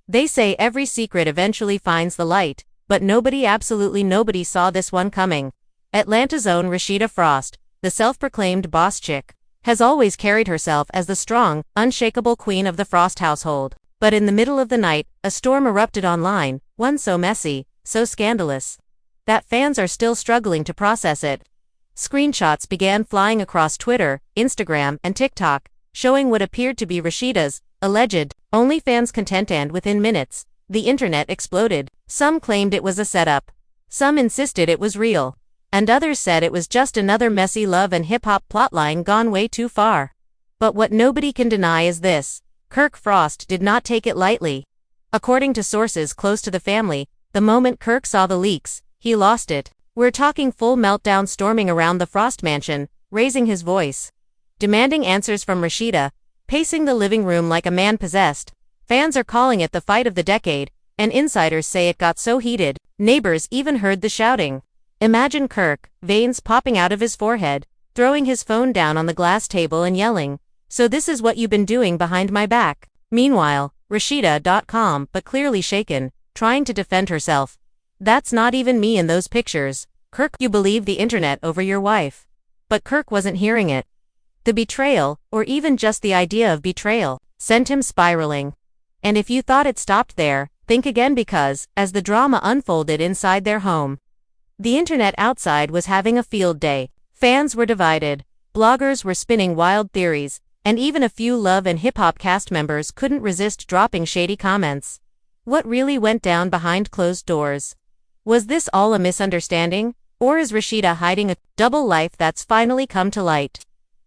They say every secret eventually finds the light, but nobody, absolutely nobody, saw this one coming. Atlanta's own Rasheeda Frost, the self-proclaimed boss chick, has always carried herself as the strong, unshakable queen of the Frost household. But in the middle of the night, a storm erupted online, one so messy, so scandalous, that fans are still struggling to process it. Screenshots began flying across Twitter, Instagram, and TikTok, showing what appeared to be Rasheeda's alleged OnlyFans content, and within minutes, the internet exploded. Some claimed it was a setup. Some insisted it was real. And others said it was just another messy love and hip-hop plotline gone way too far. But what nobody can deny is this: Kirk Frost did not take it lightly. According to sources close to the family, the moment Kirk saw the leaks, he lost it. We're talking full meltdown, storming around the Frost mansion, raising his voice, demanding answers from Rasheeda, pacing the living room like a man possessed. Fans are calling it the fight of the decade, and insiders say it got so heated, neighbors even heard the shouting. Imagine Kirk, veins popping out of his forehead, throwing his phone down on the glass table and yelling, "So this is what you've been doing behind my back." Meanwhile, Rasheeda, but clearly shaken, trying to defend herself. "That's not even me in those pictures. Kirk, you believe the internet over your wife." But Kirk wasn't hearing it. The betrayal, or even just the idea of betrayal, sent him spiraling. And if you thought it stopped there, think again, because, as the drama unfolded inside their home, the internet outside was having a field day. Fans were divided, bloggers were spinning wild theories, and even a few Love and Hip Hop cast members couldn't resist dropping shady comments. What really went down behind closed doors? Was this all a misunderstanding, or is Rasheeda hiding a double life that's finally come to light?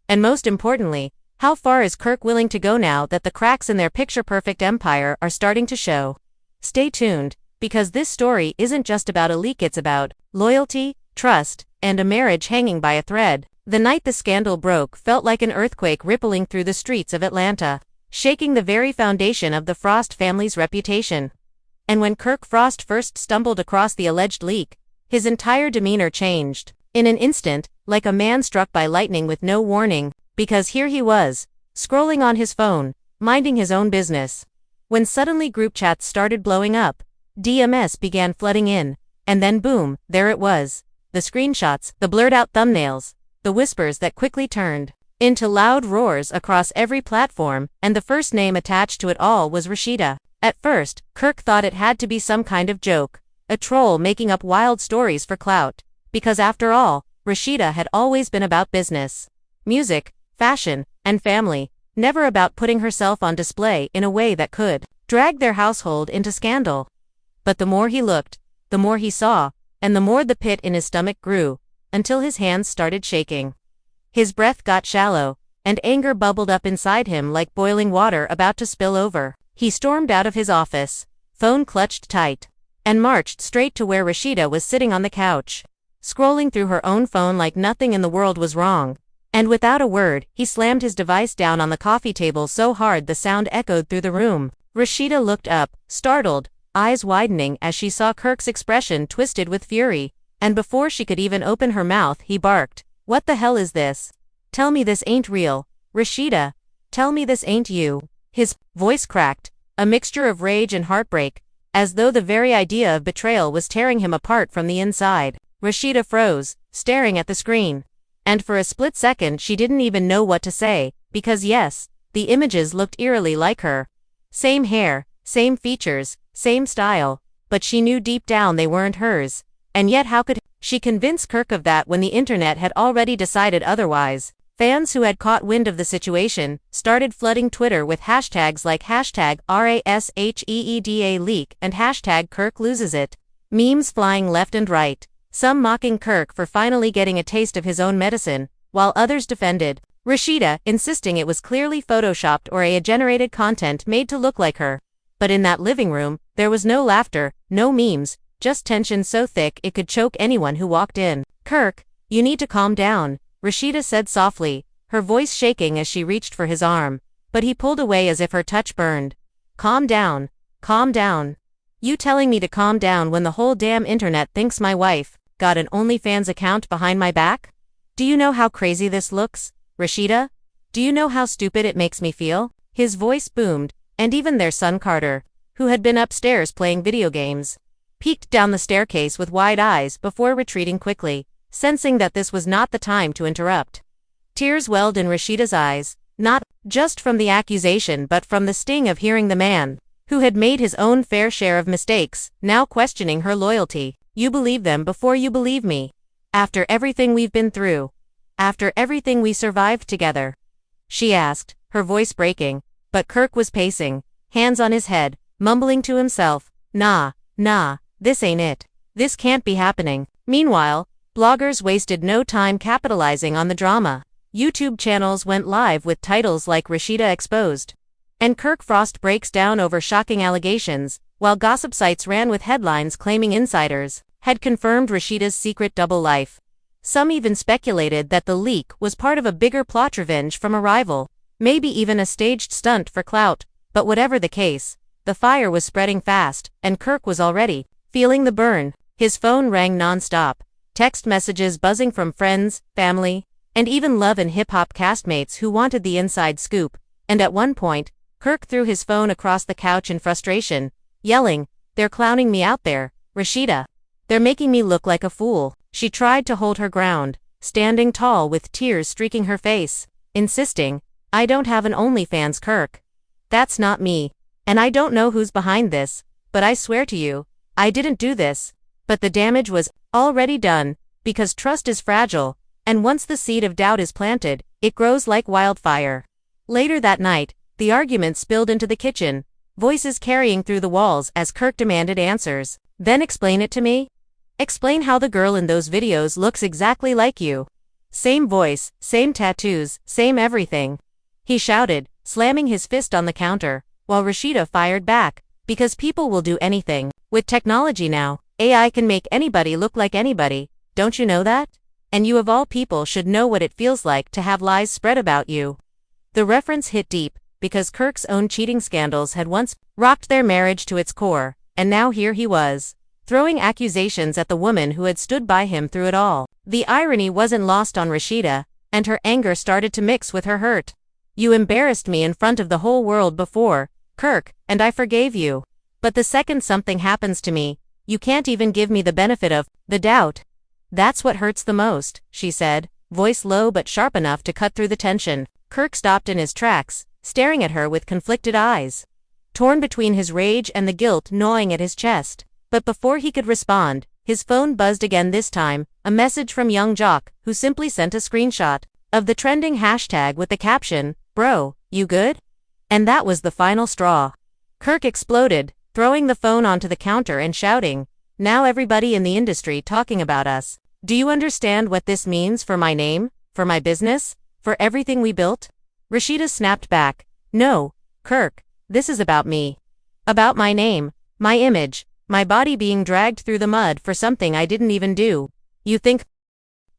And most importantly, how far is Kirk willing to go now that the cracks in their picture-perfect empire are starting to show? Stay tuned, because this story isn't just about a leak, it's about loyalty, trust, and a marriage hanging by a thread. The night the scandal broke felt like an earthquake rippling through the streets of Atlanta, shaking the very foundation of the Frost family's reputation. And when Kirk Frost first stumbled across the alleged leak, his entire demeanor changed. In an instant, like a man struck by lightning with no warning, because here he was, scrolling on his phone, minding his own business, when suddenly group chats started blowing up, DMs began flooding in, and then boom, there it was. The screenshots, the blurred-out thumbnails, the whispers that quickly turned into loud roars across every platform, and the first name attached to it all was Rasheeda. At first, Kirk thought it had to be some kind of joke, a troll making up wild stories for clout, because after all, Rasheeda had always been about business, music, fashion, and family, never about putting herself on display in a way that could drag their household into scandal. But the more he looked, the more he saw, and the more the pit in his stomach grew, until his hands started shaking. His breath got shallow, and anger bubbled up inside him like boiling water about to spill over. He stormed out of his office, phone clutched tight, and marched straight to where Rasheeda was sitting on the couch, scrolling through her own phone like nothing in the world was wrong. And without a word, he slammed his device down on the coffee table so hard the sound echoed through the room. Rasheeda looked up, startled, eyes widening as she saw Kirk's expression twisted with fury, and before she could even open her mouth, he barked, "What the hell is this? Tell me this ain't real. Rasheeda, tell me this ain't you." His voice cracked, a mixture of rage and heartbreak, as though the very idea of betrayal was tearing him apart from the inside. Rasheeda froze, staring at the screen. And for a split second she didn't even know what to say, because yes, the images looked eerily like her. Same hair, same features, same style, but she knew deep down they weren't hers. And yet how could she convince Kirk of that when the internet had already decided otherwise? Fans who had caught wind of the situation started flooding Twitter with hashtags like hashtag #RASHEEDA leak and hashtag Kirk loses it. Memes flying left and right, some mocking Kirk for finally getting a taste of his own medicine, while others defended Rasheeda, insisting it was clearly photoshopped or AI-generated content made to look like her. But in that living room, there was no laughter, no memes, just tension so thick it could choke anyone who walked in. "Kirk, you need to calm down," Rasheeda said softly, her voice shaking as she reached for his arm, but he pulled away as if her touch burned. "Calm down. Calm down. You telling me to calm down when the whole damn internet thinks my wife got an OnlyFans account behind my back? Do you know how crazy this looks, Rasheeda? Do you know how stupid it makes me feel?" His voice boomed, and even their son Carter, who had been upstairs playing video games, peeked down the staircase with wide eyes before retreating quickly, sensing that this was not the time to interrupt. Tears welled in Rasheeda's eyes, not just from the accusation but from the sting of hearing the man, who had made his own fair share of mistakes, now questioning her loyalty. You believe them before you believe me. After everything we've been through. After everything we survived together? She asked, her voice breaking, but Kirk was pacing, hands on his head, mumbling to himself, nah, this ain't it. This can't be happening. Meanwhile, bloggers wasted no time capitalizing on the drama. YouTube channels went live with titles like Rasheeda Exposed. And Kirk Frost breaks down over shocking allegations, while gossip sites ran with headlines claiming insiders had confirmed Rasheeda's secret double life. Some even speculated that the leak was part of a bigger plot revenge from a rival, maybe even a staged stunt for clout, but whatever the case, the fire was spreading fast, and Kirk was already feeling the burn. His phone rang non-stop, text messages buzzing from friends, family, and even Love and Hip Hop castmates who wanted the inside scoop, and at one point, Kirk threw his phone across the couch in frustration, yelling, "They're clowning me out there, Rasheeda. They're making me look like a fool." She tried to hold her ground, standing tall with tears streaking her face, insisting, "I don't have an OnlyFans, Kirk. That's not me. And I don't know who's behind this, but I swear to you, I didn't do this." But the damage was already done, because trust is fragile, and once the seed of doubt is planted, it grows like wildfire. Later that night, the argument spilled into the kitchen, voices carrying through the walls as Kirk demanded answers. "Then explain it to me. Explain how the girl in those videos looks exactly like you. Same voice, same tattoos, same everything," he shouted, slamming his fist on the counter, while Rasheeda fired back, "Because people will do anything. With technology now, AI can make anybody look like anybody, don't you know that? And you of all people should know what it feels like to have lies spread about you." The reference hit deep, because Kirk's own cheating scandals had once rocked their marriage to its core, and now here he was, throwing accusations at the woman who had stood by him through it all. The irony wasn't lost on Rasheeda, and her anger started to mix with her hurt. "You embarrassed me in front of the whole world before, Kirk, and I forgave you. But the second something happens to me, you can't even give me the benefit of the doubt. That's what hurts the most," she said, voice low but sharp enough to cut through the tension. Kirk stopped in his tracks, staring at her with conflicted eyes, torn between his rage and the guilt gnawing at his chest. But before he could respond, his phone buzzed again, this time, a message from young Jock, who simply sent a screenshot of the trending hashtag with the caption, "Bro, you good?" And that was the final straw. Kirk exploded, throwing the phone onto the counter and shouting, "Now everybody in the industry talking about us. Do you understand what this means for my name, for my business, for everything we built?" Rasheeda snapped back, "No, Kirk, this is about me. About my name, my image, my body being dragged through the mud for something I didn't even do. You think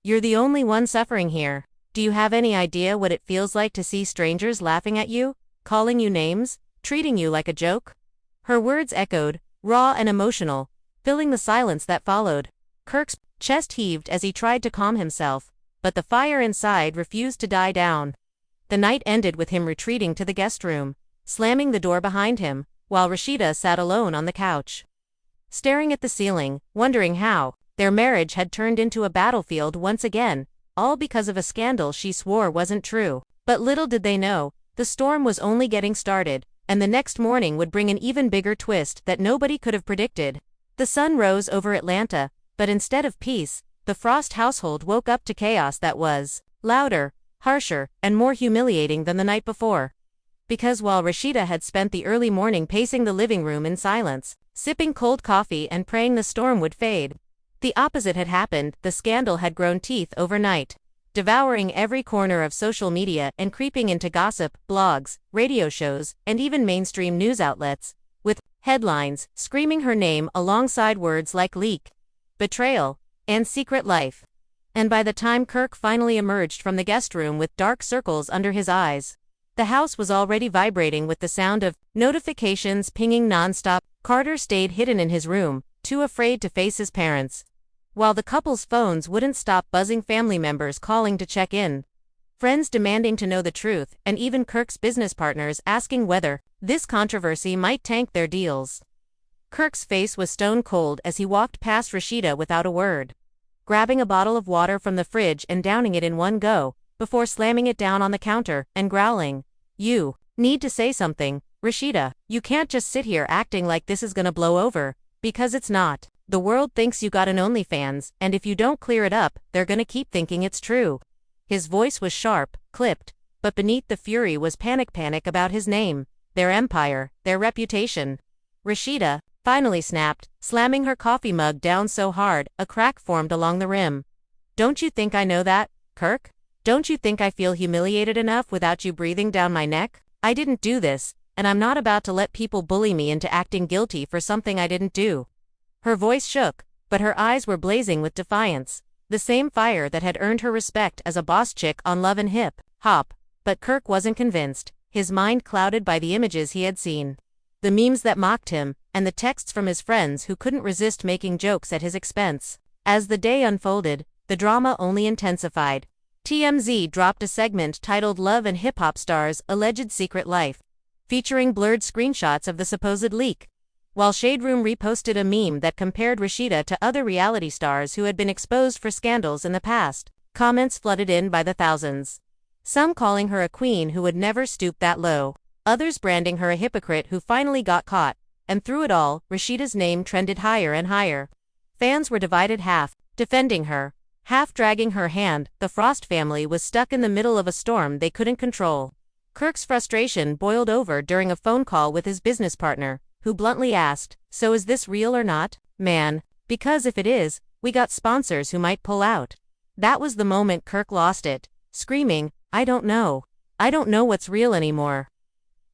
you're the only one suffering here? Do you have any idea what it feels like to see strangers laughing at you, calling you names, treating you like a joke?" Her words echoed, raw and emotional, filling the silence that followed. Kirk's chest heaved as he tried to calm himself, but the fire inside refused to die down. The night ended with him retreating to the guest room, slamming the door behind him, while Rasheeda sat alone on the couch, staring at the ceiling, wondering how their marriage had turned into a battlefield once again, all because of a scandal she swore wasn't true. But little did they know, the storm was only getting started, and the next morning would bring an even bigger twist that nobody could have predicted. The sun rose over Atlanta, but instead of peace, the Frost household woke up to chaos that was louder, harsher, and more humiliating than the night before. Because while Rasheeda had spent the early morning pacing the living room in silence, sipping cold coffee and praying the storm would fade, the opposite had happened. The scandal had grown teeth overnight, devouring every corner of social media and creeping into gossip, blogs, radio shows, and even mainstream news outlets, with headlines screaming her name alongside words like leak, betrayal, and secret life. And by the time Kirk finally emerged from the guest room with dark circles under his eyes, the house was already vibrating with the sound of notifications pinging nonstop. Carter stayed hidden in his room, too afraid to face his parents, while the couple's phones wouldn't stop buzzing, family members calling to check in. friends demanding to know the truth, and even Kirk's business partners asking whether this controversy might tank their deals. Kirk's face was stone cold as he walked past Rasheeda without a word, grabbing a bottle of water from the fridge and downing it in one go, before slamming it down on the counter and growling, "You need to say something, Rasheeda. You can't just sit here acting like this is gonna blow over, because it's not. The world thinks you got an OnlyFans, and if you don't clear it up, they're gonna keep thinking it's true." His voice was sharp, clipped, but beneath the fury was panic about his name, their empire, their reputation. Rasheeda finally snapped, slamming her coffee mug down so hard, a crack formed along the rim. "Don't you think I know that, Kirk? Don't you think I feel humiliated enough without you breathing down my neck? I didn't do this, and I'm not about to let people bully me into acting guilty for something I didn't do." Her voice shook, but her eyes were blazing with defiance, the same fire that had earned her respect as a boss chick on Love and Hip Hop. But Kirk wasn't convinced, his mind clouded by the images he had seen. The memes that mocked him, and the texts from his friends who couldn't resist making jokes at his expense. As the day unfolded, the drama only intensified. TMZ dropped a segment titled "Love and Hip Hop Stars' Alleged Secret Life," featuring blurred screenshots of the supposed leak, while Shade Room reposted a meme that compared Rasheeda to other reality stars who had been exposed for scandals in the past. Comments flooded in by the thousands, some calling her a queen who would never stoop that low, others branding her a hypocrite who finally got caught, and through it all, Rasheeda's name trended higher and higher. Fans were divided, half defending her, half dragging her hand. The Frost family was stuck in the middle of a storm they couldn't control. Kirk's frustration boiled over during a phone call with his business partner, who bluntly asked, "So is this real or not, man? Because if it is, we got sponsors who might pull out." That was the moment Kirk lost it, screaming, I don't know what's real anymore,"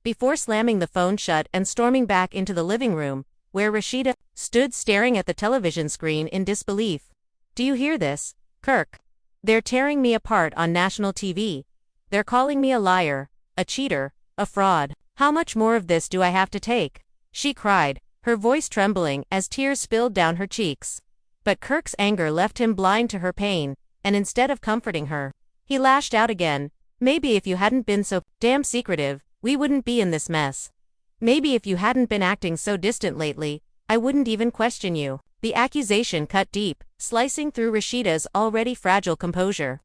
before slamming the phone shut and storming back into the living room, where Rasheeda stood staring at the television screen in disbelief. "Do you hear this, Kirk? They're tearing me apart on national TV. They're calling me a liar, a cheater, a fraud. How much more of this do I have to take?" she cried, her voice trembling as tears spilled down her cheeks. But Kirk's anger left him blind to her pain, and instead of comforting her, he lashed out again. "Maybe if you hadn't been so damn secretive, we wouldn't be in this mess. Maybe if you hadn't been acting so distant lately, I wouldn't even question you." The accusation cut deep, slicing through Rasheeda's already fragile composure.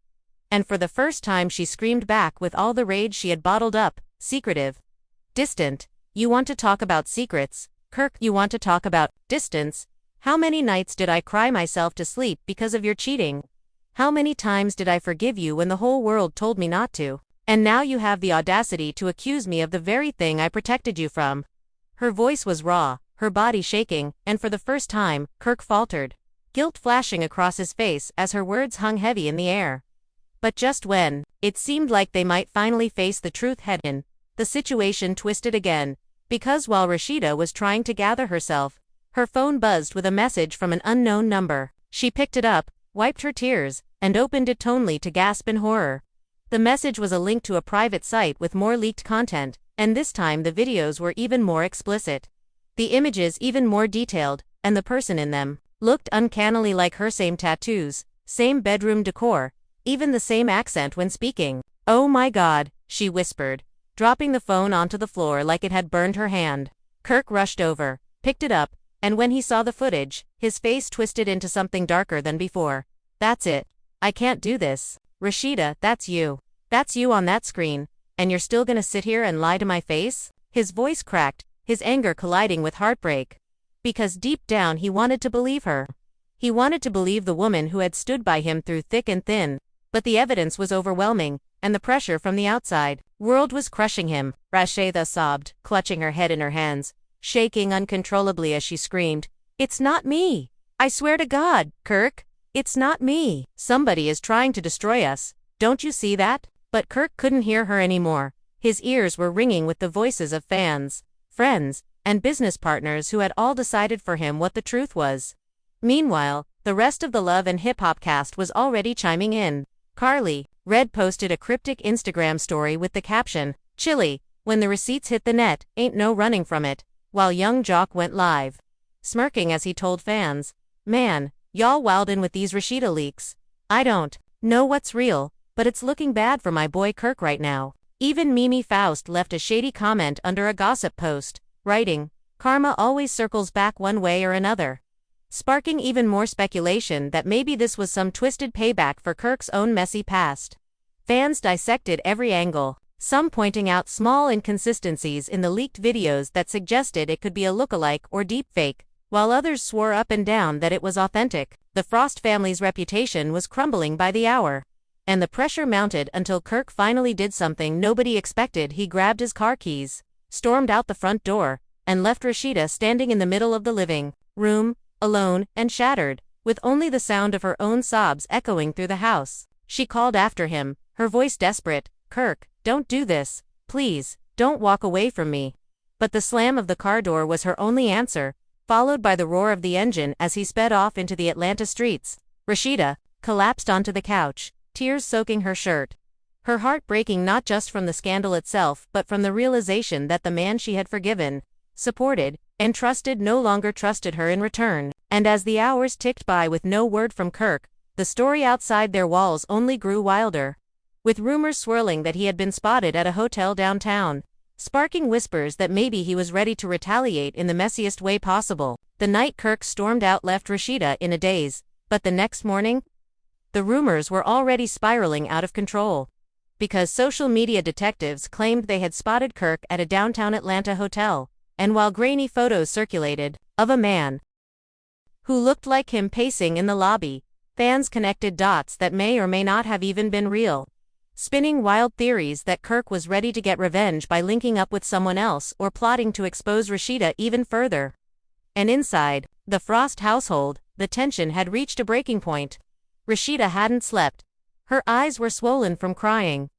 And for the first time she screamed back with all the rage she had bottled up, "Secretive? Distant? You want to talk about secrets, Kirk? You want to talk about distance? How many nights did I cry myself to sleep because of your cheating? How many times did I forgive you when the whole world told me not to? And now you have the audacity to accuse me of the very thing I protected you from." Her voice was raw, her body shaking, and for the first time, Kirk faltered, guilt flashing across his face as her words hung heavy in the air. But just when it seemed like they might finally face the truth head-on, the situation twisted again, because while Rasheeda was trying to gather herself, her phone buzzed with a message from an unknown number. She picked it up, wiped her tears, and opened it tonely to gasp in horror. The message was a link to a private site with more leaked content, and this time the videos were even more explicit. The images even more detailed, and the person in them looked uncannily like her. Same tattoos, same bedroom decor, even the same accent when speaking. "Oh my God," she whispered, dropping the phone onto the floor like it had burned her hand. Kirk rushed over, picked it up, and when he saw the footage, his face twisted into something darker than before. "That's it. I can't do this. Rasheeda, that's you. That's you on that screen, and you're still gonna sit here and lie to my face?" His voice cracked, his anger colliding with heartbreak. Because deep down he wanted to believe her. He wanted to believe the woman who had stood by him through thick and thin, but the evidence was overwhelming, and the pressure from the outside world was crushing him. Rasheeda sobbed, clutching her head in her hands, shaking uncontrollably as she screamed, "It's not me! I swear to God, Kirk, it's not me! Somebody is trying to destroy us. Don't you see that?" But Kirk couldn't hear her anymore. His ears were ringing with the voices of fans, friends, and business partners who had all decided for him what the truth was. Meanwhile, the rest of the Love and Hip Hop cast was already chiming in. Carly Red posted a cryptic Instagram story with the caption, "Chilly, when the receipts hit the net, ain't no running from it," while Young Jock went live, smirking as he told fans, "Man, y'all wildin' with these Rasheeda leaks. I don't know what's real, But it's looking bad for my boy Kirk right now. Even Mimi Faust left a shady comment under a gossip post, writing, "Karma always circles back one way or another," sparking even more speculation that maybe this was some twisted payback for Kirk's own messy past. Fans dissected every angle, some pointing out small inconsistencies in the leaked videos that suggested it could be a lookalike or deepfake, while others swore up and down that it was authentic. The Frost family's reputation was crumbling by the hour, and the pressure mounted until Kirk finally did something nobody expected. He grabbed his car keys, stormed out the front door, and left Rasheeda standing in the middle of the living room, alone and shattered, with only the sound of her own sobs echoing through the house. She called after him, her voice desperate, "Kirk, don't do this, please, don't walk away from me." But the slam of the car door was her only answer, followed by the roar of the engine as he sped off into the Atlanta streets. Rasheeda collapsed onto the couch, tears soaking her shirt. Her heart breaking not just from the scandal itself but from the realization that the man she had forgiven, supported, and trusted no longer trusted her in return. And as the hours ticked by with no word from Kirk, the story outside their walls only grew wilder, with rumors swirling that he had been spotted at a hotel downtown, sparking whispers that maybe he was ready to retaliate in the messiest way possible. The night Kirk stormed out left Rasheeda in a daze, but the next morning, the rumors were already spiraling out of control, because social media detectives claimed they had spotted Kirk at a downtown Atlanta hotel, and while grainy photos circulated of a man who looked like him pacing in the lobby, fans connected dots that may or may not have even been real, spinning wild theories that Kirk was ready to get revenge by linking up with someone else or plotting to expose Rasheeda even further. And inside the Frost household, the tension had reached a breaking point. Rasheeda hadn't slept. Her eyes were swollen from crying.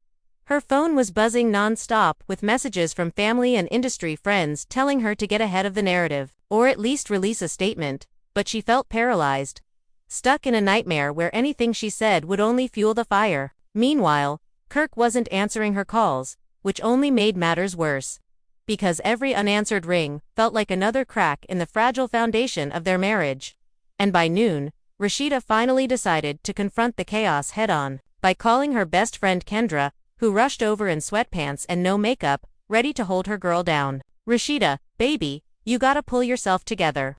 Her phone was buzzing non-stop with messages from family and industry friends telling her to get ahead of the narrative, or at least release a statement, but she felt paralyzed, stuck in a nightmare where anything she said would only fuel the fire. Meanwhile, Kirk wasn't answering her calls, which only made matters worse, because every unanswered ring felt like another crack in the fragile foundation of their marriage. And by noon, Rasheeda finally decided to confront the chaos head-on, by calling her best friend Kendra, who rushed over in sweatpants and no makeup, ready to hold her girl down. "Rasheeda, baby, you gotta pull yourself together,"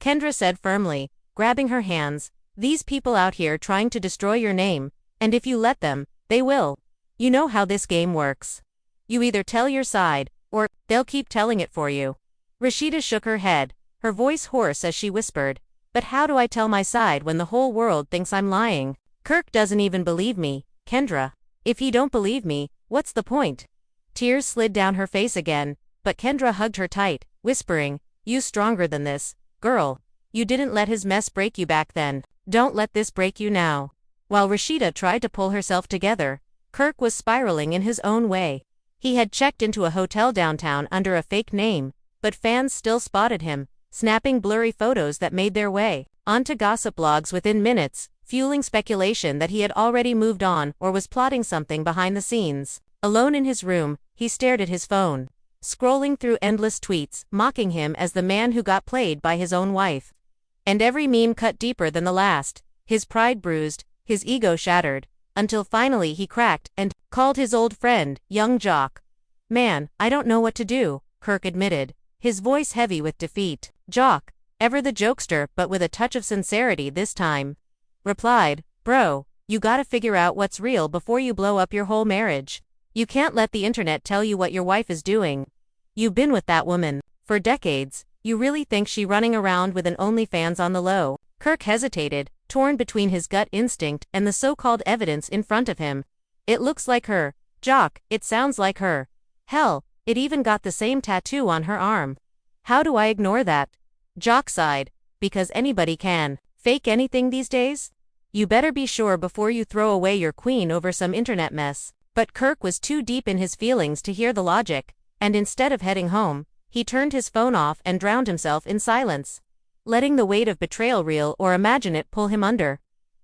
Kendra said firmly, grabbing her hands. "These people out here trying to destroy your name, and if you let them, they will. You know how this game works. You either tell your side, or they'll keep telling it for you." Rasheeda shook her head, her voice hoarse as she whispered, "But how do I tell my side when the whole world thinks I'm lying? Kirk doesn't even believe me, Kendra. If he don't believe me, what's the point?" Tears slid down her face again, but Kendra hugged her tight, whispering, "You stronger than this, girl. You didn't let his mess break you back then. Don't let this break you now." While Rasheeda tried to pull herself together, Kirk was spiraling in his own way. He had checked into a hotel downtown under a fake name, but fans still spotted him, snapping blurry photos that made their way onto gossip blogs within minutes, fueling speculation that he had already moved on or was plotting something behind the scenes. Alone in his room, he stared at his phone, scrolling through endless tweets, mocking him as the man who got played by his own wife. And every meme cut deeper than the last, his pride bruised, his ego shattered, until finally he cracked and called his old friend, young Jock. "Man, I don't know what to do," Kirk admitted, his voice heavy with defeat. Jock, ever the jokester but with a touch of sincerity this time, replied, "Bro, you gotta figure out what's real before you blow up your whole marriage. You can't let the internet tell you what your wife is doing. You've been with that woman for decades. You really think she running around with an OnlyFans on the low?" Kirk hesitated, torn between his gut instinct and the so-called evidence in front of him. "It looks like her, Jock, it sounds like her. Hell, it even got the same tattoo on her arm. How do I ignore that?" Jock sighed, "Because anybody can fake anything these days? You better be sure before you throw away your queen over some internet mess." But Kirk was too deep in his feelings to hear the logic, and instead of heading home, he turned his phone off and drowned himself in silence, letting the weight of betrayal real or imagine it pull him under.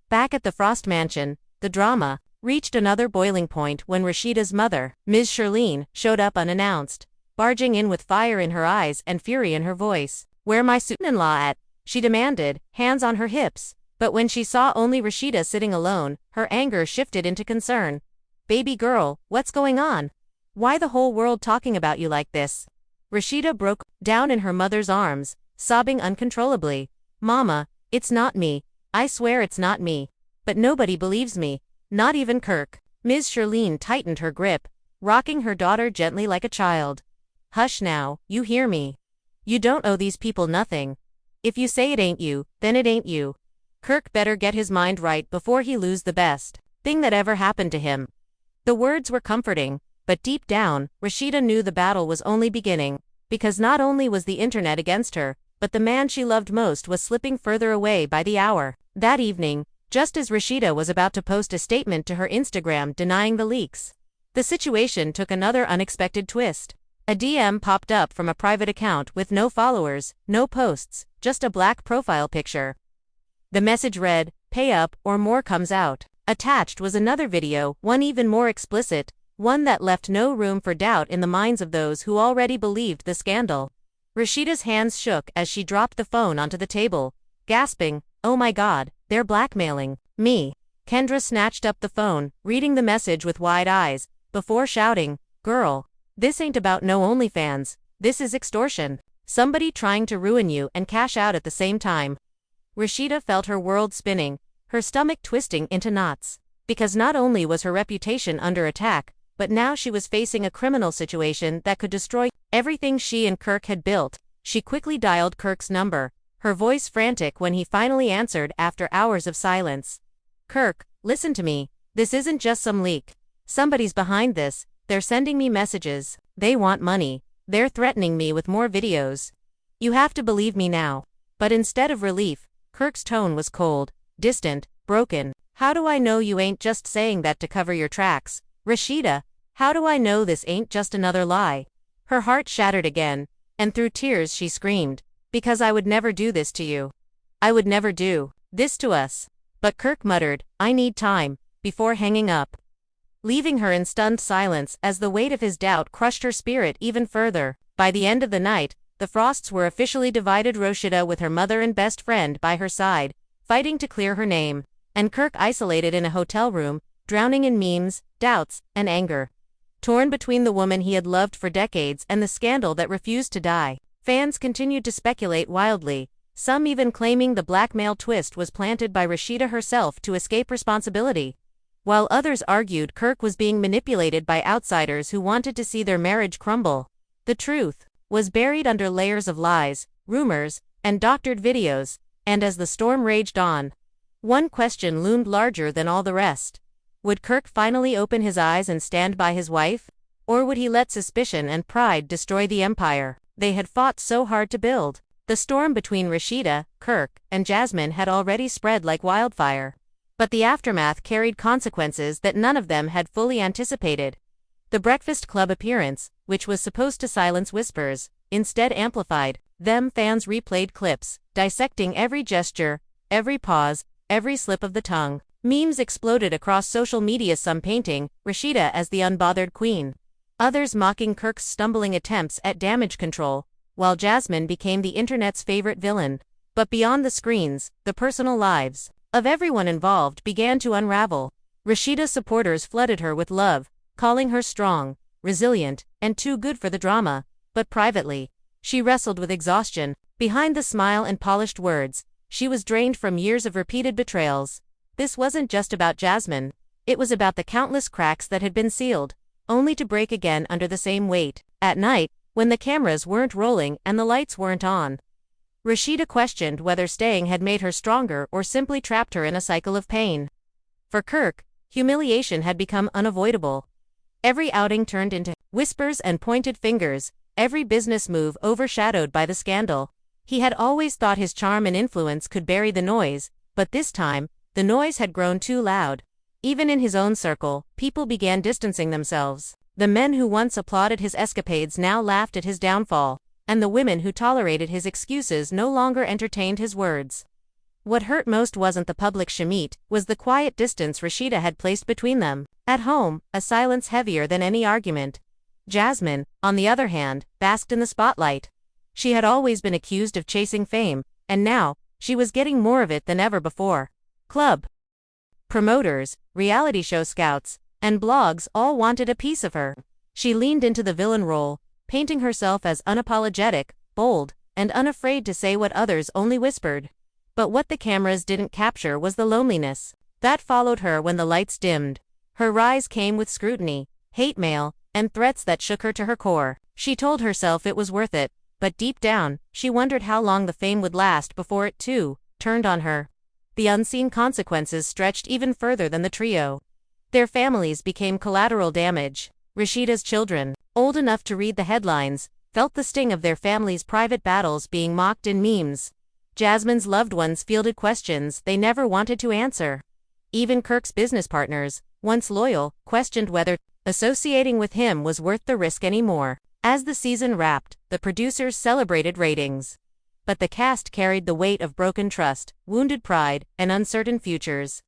Back at the Frost mansion, the drama reached another boiling point when Rasheeda's mother, Ms. Shirlene, showed up unannounced, barging in with fire in her eyes and fury in her voice. "Where my son-in-law at?" she demanded, hands on her hips, But when she saw only Rasheeda sitting alone, her anger shifted into concern. "Baby girl, what's going on? Why the whole world talking about you like this?" Rasheeda broke down in her mother's arms, sobbing uncontrollably. "Mama, it's not me. I swear it's not me. But nobody believes me. Not even Kirk." Ms. Shirlene tightened her grip, rocking her daughter gently like a child. "Hush now, you hear me? You don't owe these people nothing. If you say it ain't you, then it ain't you. Kirk better get his mind right before he lose the best thing that ever happened to him." The words were comforting, but deep down, Rasheeda knew the battle was only beginning, because not only was the internet against her, but the man she loved most was slipping further away by the hour. That evening, just as Rasheeda was about to post a statement to her Instagram denying the leaks, the situation took another unexpected twist. A DM popped up from a private account with no followers, no posts, just a black profile picture. The message read, "Pay up or more comes out." Attached was another video, one even more explicit, one that left no room for doubt in the minds of those who already believed the scandal. Rasheeda's hands shook as she dropped the phone onto the table, gasping, "Oh my God, they're blackmailing me." Kendra snatched up the phone, reading the message with wide eyes, before shouting, "Girl, this ain't about no OnlyFans, this is extortion. Somebody trying to ruin you and cash out at the same time." Rasheeda felt her world spinning, her stomach twisting into knots. Because not only was her reputation under attack, but now she was facing a criminal situation that could destroy everything she and Kirk had built. She quickly dialed Kirk's number, her voice frantic when he finally answered after hours of silence. "Kirk, listen to me. This isn't just some leak. Somebody's behind this. They're sending me messages. They want money. They're threatening me with more videos. You have to believe me now." But instead of relief, Kirk's tone was cold, distant, broken. "How do I know you ain't just saying that to cover your tracks, Rasheeda? How do I know this ain't just another lie?" Her heart shattered again, and through tears she screamed, "Because I would never do this to you. I would never do this to us." But Kirk muttered, "I need time," before hanging up, leaving her in stunned silence as the weight of his doubt crushed her spirit even further. By the end of the night, the Frosts were officially divided, Rasheeda with her mother and best friend by her side, fighting to clear her name, and Kirk isolated in a hotel room, drowning in memes, doubts, and anger. Torn between the woman he had loved for decades and the scandal that refused to die, fans continued to speculate wildly, some even claiming the blackmail twist was planted by Rasheeda herself to escape responsibility, while others argued Kirk was being manipulated by outsiders who wanted to see their marriage crumble. The truth was buried under layers of lies, rumors, and doctored videos, and as the storm raged on, one question loomed larger than all the rest. Would Kirk finally open his eyes and stand by his wife? Or would he let suspicion and pride destroy the empire they had fought so hard to build? The storm between Rasheeda, Kirk, and Jasmine had already spread like wildfire. But the aftermath carried consequences that none of them had fully anticipated. The Breakfast Club appearance, which was supposed to silence whispers, instead amplified them. Fans replayed clips, dissecting every gesture, every pause, every slip of the tongue. Memes exploded across social media, some painting Rasheeda as the unbothered queen, others mocking Kirk's stumbling attempts at damage control, while Jasmine became the internet's favorite villain. But beyond the screens, the personal lives of everyone involved began to unravel. Rasheeda's supporters flooded her with love, calling her strong, resilient, and too good for the drama. But privately, she wrestled with exhaustion. Behind the smile and polished words, she was drained from years of repeated betrayals. This wasn't just about Jasmine. It was about the countless cracks that had been sealed, only to break again under the same weight. At night, when the cameras weren't rolling and the lights weren't on, Rasheeda questioned whether staying had made her stronger or simply trapped her in a cycle of pain. For Kirk, humiliation had become unavoidable. Every outing turned into whispers and pointed fingers, every business move overshadowed by the scandal. He had always thought his charm and influence could bury the noise, but this time, the noise had grown too loud. Even in his own circle, people began distancing themselves. The men who once applauded his escapades now laughed at his downfall, and the women who tolerated his excuses no longer entertained his words. What hurt most wasn't the public shemeet, was the quiet distance Rasheeda had placed between them. At home, a silence heavier than any argument. Jasmine, on the other hand, basked in the spotlight. She had always been accused of chasing fame, and now, She was getting more of it than ever before. Club promoters, reality show scouts, and blogs all wanted a piece of her. She leaned into the villain role, painting herself as unapologetic, bold, and unafraid to say what others only whispered. But what the cameras didn't capture was the loneliness that followed her when the lights dimmed. Her rise came with scrutiny, hate mail, and threats that shook her to her core. She told herself it was worth it, but deep down, she wondered how long the fame would last before it too turned on her. The unseen consequences stretched even further than the trio. Their families became collateral damage. Rasheeda's children, old enough to read the headlines, felt the sting of their family's private battles being mocked in memes. Jasmine's loved ones fielded questions they never wanted to answer. Even Kirk's business partners, once loyal, questioned whether associating with him was worth the risk anymore. As the season wrapped, the producers celebrated ratings. But the cast carried the weight of broken trust, wounded pride, and uncertain futures.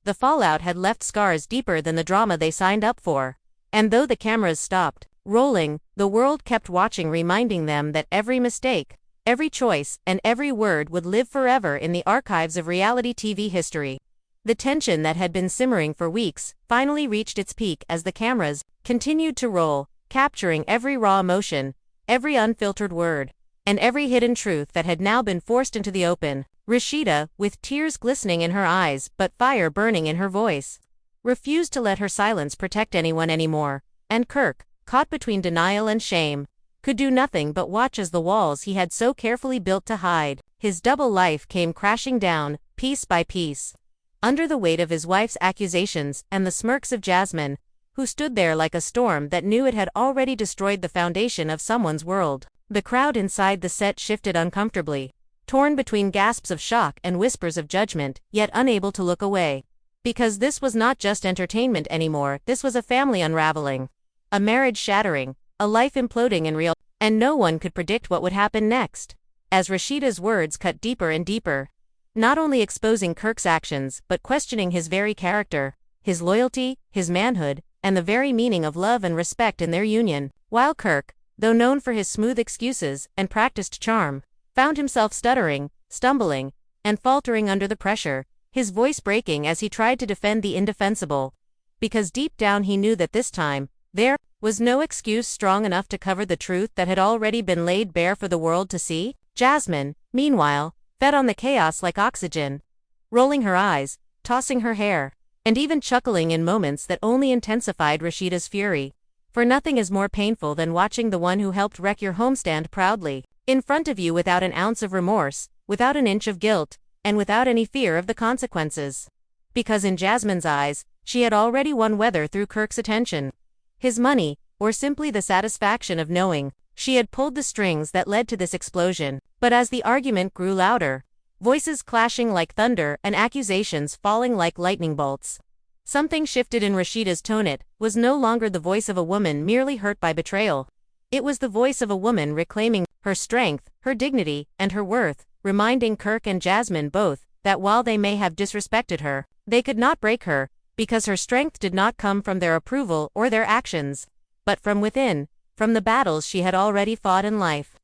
The fallout had left scars deeper than the drama they signed up for. And though the cameras stopped rolling, the world kept watching, reminding them that every mistake, every choice, and every word would live forever in the archives of reality TV history. The tension that had been simmering for weeks finally reached its peak as the cameras continued to roll, capturing every raw emotion, every unfiltered word, and every hidden truth that had now been forced into the open. Rasheeda, with tears glistening in her eyes but fire burning in her voice, refused to let her silence protect anyone anymore, and Kirk, caught between denial and shame, could do nothing but watch as the walls he had so carefully built to hide his double life came crashing down, piece by piece. Under the weight of his wife's accusations and the smirks of Jasmine, who stood there like a storm that knew it had already destroyed the foundation of someone's world, the crowd inside the set shifted uncomfortably, torn between gasps of shock and whispers of judgment, yet unable to look away. Because this was not just entertainment anymore, this was a family unraveling, a marriage shattering, a life imploding in real, and no one could predict what would happen next. As Rasheeda's words cut deeper and deeper, not only exposing Kirk's actions but questioning his very character, his loyalty, his manhood, and the very meaning of love and respect in their union, while Kirk, though known for his smooth excuses and practiced charm, found himself stuttering, stumbling, and faltering under the pressure, his voice breaking as he tried to defend the indefensible. Because deep down he knew that this time, there was no excuse strong enough to cover the truth that had already been laid bare for the world to see. Jasmine, meanwhile, fed on the chaos like oxygen, rolling her eyes, tossing her hair, and even chuckling in moments that only intensified Rasheeda's fury. For nothing is more painful than watching the one who helped wreck your home stand proudly in front of you without an ounce of remorse, without an inch of guilt, and without any fear of the consequences. Because in Jasmine's eyes, she had already won, whether through Kirk's attention, his money, or simply the satisfaction of knowing she had pulled the strings that led to this explosion. But as the argument grew louder, voices clashing like thunder and accusations falling like lightning bolts, something shifted in Rasheeda's tone. It was no longer the voice of a woman merely hurt by betrayal. It was the voice of a woman reclaiming her strength, her dignity, and her worth, reminding Kirk and Jasmine both that while they may have disrespected her, they could not break her, because her strength did not come from their approval or their actions, but from within, from the battles she had already fought in life,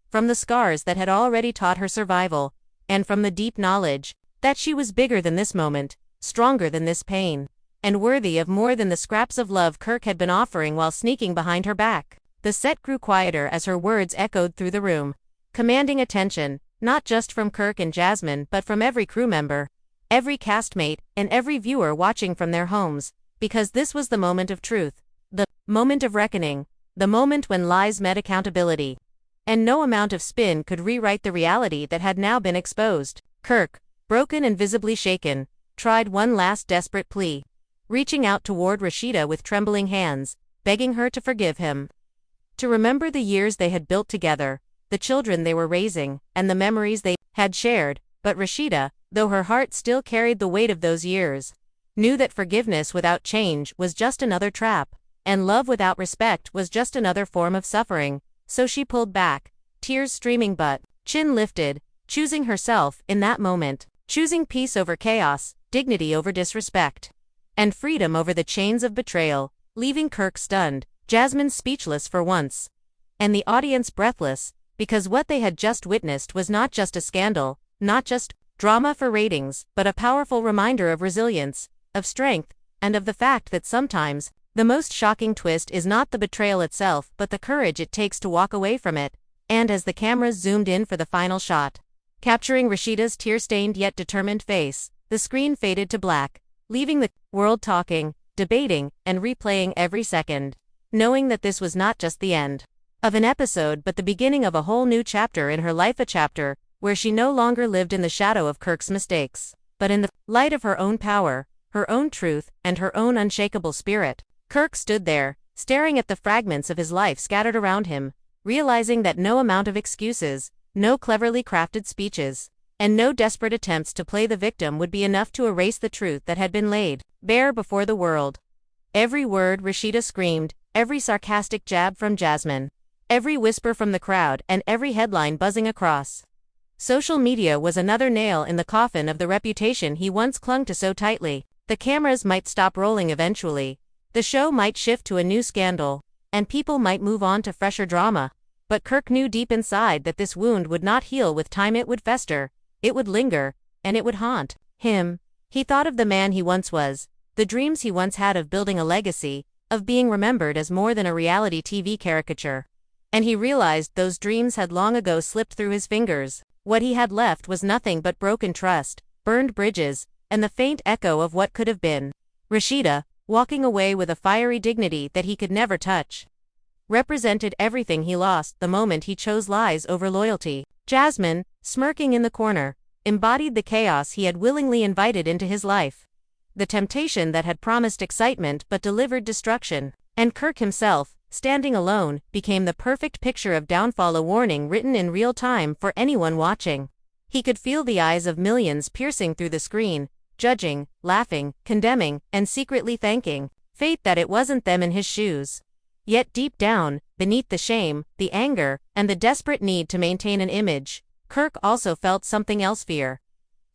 from the scars that had already taught her survival, and from the deep knowledge that she was bigger than this moment, stronger than this pain, and worthy of more than the scraps of love Kirk had been offering while sneaking behind her back. The set grew quieter as her words echoed through the room, commanding attention, not just from Kirk and Jasmine but from every crew member, every castmate, and every viewer watching from their homes, because this was the moment of truth, the moment of reckoning, the moment when lies met accountability. And no amount of spin could rewrite the reality that had now been exposed. Kirk, broken and visibly shaken, tried one last desperate plea, reaching out toward Rasheeda with trembling hands, begging her to forgive him, to remember the years they had built together, the children they were raising, and the memories they had shared. But Rasheeda, though her heart still carried the weight of those years, knew that forgiveness without change was just another trap, and love without respect was just another form of suffering. So she pulled back, tears streaming but chin lifted, choosing herself in that moment, choosing peace over chaos, dignity over disrespect, and freedom over the chains of betrayal, leaving Kirk stunned, Jasmine speechless for once, and the audience breathless, because what they had just witnessed was not just a scandal, not just drama for ratings, but a powerful reminder of resilience, of strength, and of the fact that sometimes, the most shocking twist is not the betrayal itself but the courage it takes to walk away from it. And as the cameras zoomed in for the final shot, capturing Rasheeda's tear-stained yet determined face, the screen faded to black, leaving the world talking, debating, and replaying every second, knowing that this was not just the end of an episode but the beginning of a whole new chapter in her life, a chapter where she no longer lived in the shadow of Kirk's mistakes, but in the light of her own power, her own truth, and her own unshakable spirit. Kirk stood there, staring at the fragments of his life scattered around him, realizing that no amount of excuses, no cleverly crafted speeches, and no desperate attempts to play the victim would be enough to erase the truth that had been laid bare before the world. Every word Rasheeda screamed, every sarcastic jab from Jasmine, every whisper from the crowd, and every headline buzzing across social media was another nail in the coffin of the reputation he once clung to so tightly. The cameras might stop rolling eventually, the show might shift to a new scandal, and people might move on to fresher drama, but Kirk knew deep inside that this wound would not heal with time. It would fester, it would linger, and it would haunt him. He thought of the man he once was, the dreams he once had of building a legacy, of being remembered as more than a reality TV caricature. And he realized those dreams had long ago slipped through his fingers. What he had left was nothing but broken trust, burned bridges, and the faint echo of what could have been. Rasheeda, walking away with a fiery dignity that he could never touch, represented everything he lost the moment he chose lies over loyalty. Jasmine, smirking in the corner, embodied the chaos he had willingly invited into his life, the temptation that had promised excitement but delivered destruction. And Kirk himself, standing alone, became the perfect picture of downfall, a warning written in real time for anyone watching. He could feel the eyes of millions piercing through the screen, judging, laughing, condemning, and secretly thanking fate that it wasn't them in his shoes. Yet deep down, beneath the shame, the anger, and the desperate need to maintain an image, Kirk also felt something else: fear.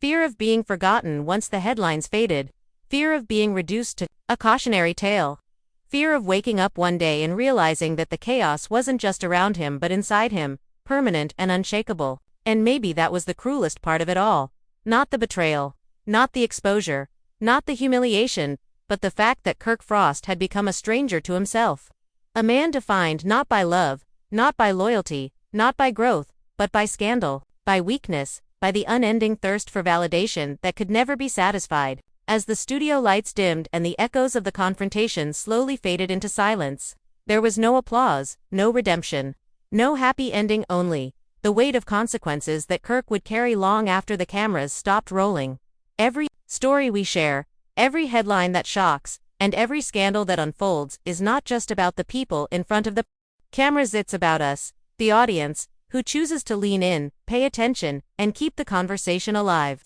Fear of being forgotten once the headlines faded, fear of being reduced to a cautionary tale, fear of waking up one day and realizing that the chaos wasn't just around him but inside him, permanent and unshakable. And maybe that was the cruelest part of it all. Not the betrayal, not the exposure, not the humiliation, but the fact that Kirk Frost had become a stranger to himself. A man defined not by love, not by loyalty, not by growth, but by scandal, by weakness, by the unending thirst for validation that could never be satisfied. As the studio lights dimmed and the echoes of the confrontation slowly faded into silence, there was no applause, no redemption, no happy ending, only the weight of consequences that Kirk would carry long after the cameras stopped rolling. Every story we share, every headline that shocks, and every scandal that unfolds is not just about the people in front of the cameras, it's about us, the audience, who chooses to lean in, pay attention, and keep the conversation alive.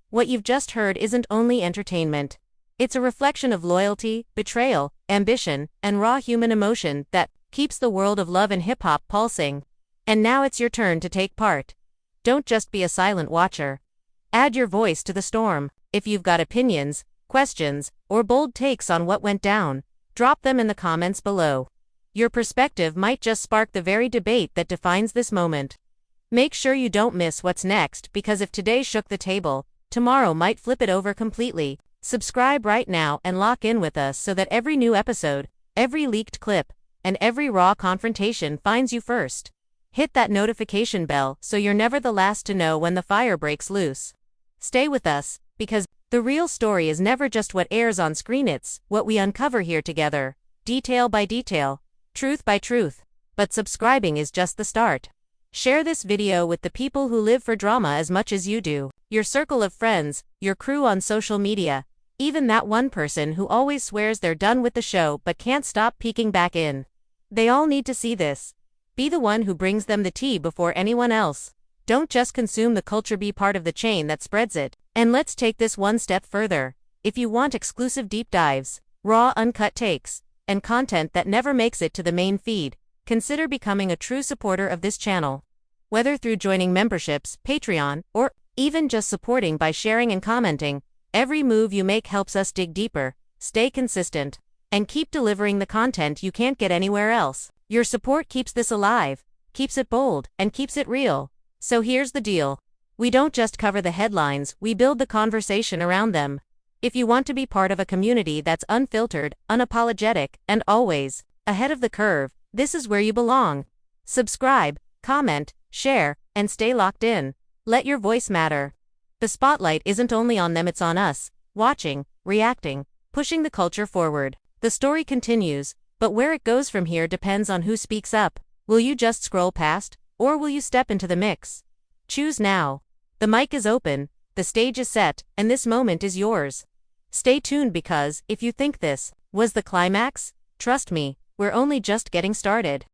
What you've just heard isn't only entertainment. It's a reflection of loyalty, betrayal, ambition, and raw human emotion that keeps the world of love and hip-hop pulsing. And now it's your turn to take part. Don't just be a silent watcher. Add your voice to the storm. If you've got opinions, questions, or bold takes on what went down, drop them in the comments below. Your perspective might just spark the very debate that defines this moment. Make sure you don't miss what's next, because if today shook the table, tomorrow might flip it over completely. Subscribe right now and lock in with us so that every new episode, every leaked clip, and every raw confrontation finds you first. Hit that notification bell so you're never the last to know when the fire breaks loose. Stay with us, because the real story is never just what airs on screen, it's what we uncover here together, detail by detail, truth by truth. But subscribing is just the start. Share this video with the people who live for drama as much as you do. Your circle of friends, your crew on social media, even that one person who always swears they're done with the show but can't stop peeking back in. They all need to see this. Be the one who brings them the tea before anyone else. Don't just consume the culture, be part of the chain that spreads it. And let's take this one step further. If you want exclusive deep dives, raw uncut takes, and content that never makes it to the main feed, consider becoming a true supporter of this channel. Whether through joining memberships, Patreon, or even just supporting by sharing and commenting, every move you make helps us dig deeper, stay consistent, and keep delivering the content you can't get anywhere else. Your support keeps this alive, keeps it bold, and keeps it real. So here's the deal. We don't just cover the headlines, we build the conversation around them. If you want to be part of a community that's unfiltered, unapologetic, and always ahead of the curve, this is where you belong. Subscribe, comment, share, and stay locked in. Let your voice matter. The spotlight isn't only on them, it's on us, watching, reacting, pushing the culture forward. The story continues, but where it goes from here depends on who speaks up. Will you just scroll past, or will you step into the mix? Choose now. The mic is open, the stage is set, and this moment is yours. Stay tuned because, if you think this was the climax, trust me, we're only just getting started.